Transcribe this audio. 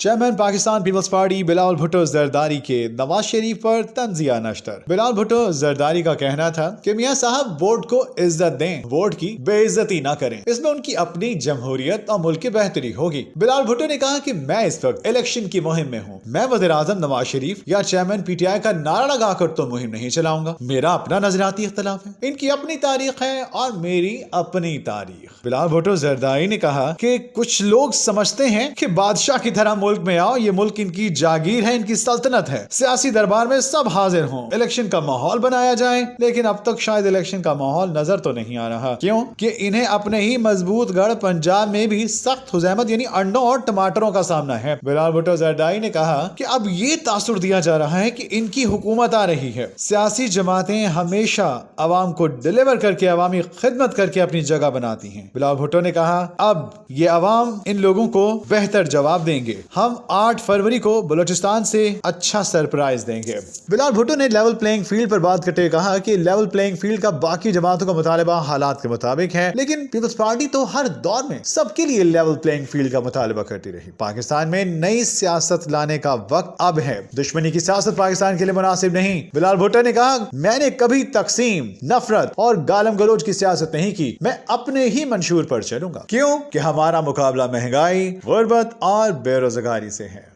Chairman Pakistan Peoples Party Bilawal Bhutto Zardari के नवाज शरीफ पर तंजिया नश्तर। बिलावल भुट्टो जरदारी का कहना था कि मियां साहब वोट को इज्जत दें, वोट की बेइज्जती ना करें, इसमें उनकी अपनी जमहूरियत और मुल्क की बेहतरी होगी। बिलावल भुट्टो ने कहा कि मैं इस वक्त इलेक्शन की मुहिम में हूँ, मैं वज़ीर आज़म नवाज शरीफ या चेयरमैन पीटीआई का नारा लगाकर तो मुहिम नहीं चलाऊंगा। मेरा अपना नजरियाती इख्तलाफ है, इनकी अपनी तारीख है और मेरी अपनी तारीख। बिलावल भुट्टो जरदारी ने कहा कि कुछ लोग समझते हैं कि बादशाह की तरह मुल्क में आओ, ये मुल्क इनकी जागीर है, इनकी सल्तनत है, सियासी दरबार में सब हाजिर हों, इलेक्शन का माहौल बनाया जाए। लेकिन अब तक शायद इलेक्शन का माहौल नजर तो नहीं आ रहा। क्यों? कि इन्हें अपने ही मजबूत गढ़ पंजाब में भी सख्त हुजैमत यानी अंडों और टमाटरों का सामना है। बिलावल भुट्टो जरदारी ने कहा कि अब ये तासुर दिया जा रहा है कि इनकी हुकूमत आ रही है। सियासी जमातें हमेशा अवाम को डिलीवर करके, अवामी खिदमत करके अपनी जगह बनाती हैं। बिलावल भुट्टो ने कहा अब ये अवाम इन लोगों को बेहतर जवाब देंगे, हम 8 फरवरी को बलूचिस्तान से अच्छा सरप्राइज देंगे। बिलावल भुट्टो ने लेवल प्लेइंग फील्ड पर बात करते हुए कहा कि लेवल प्लेइंग फील्ड का बाकी जमातों का मुतालबा हालात के मुताबिक है, लेकिन पीपल्स पार्टी तो हर दौर में सबके लिए लेवल प्लेइंग फील्ड का मुतालबा करती रही। पाकिस्तान में नई सियासत लाने का वक्त अब है, दुश्मनी की सियासत पाकिस्तान के लिए मुनासिब नहीं। बिलावल भुट्टो ने कहा मैंने कभी तकसीम, नफरत और गालम गलोच की सियासत नहीं की, मैं अपने ही मंशूर पर चलूंगा। क्यों? कि हमारा मुकाबला महंगाई, गुर्बत और बेरोजगारी से है।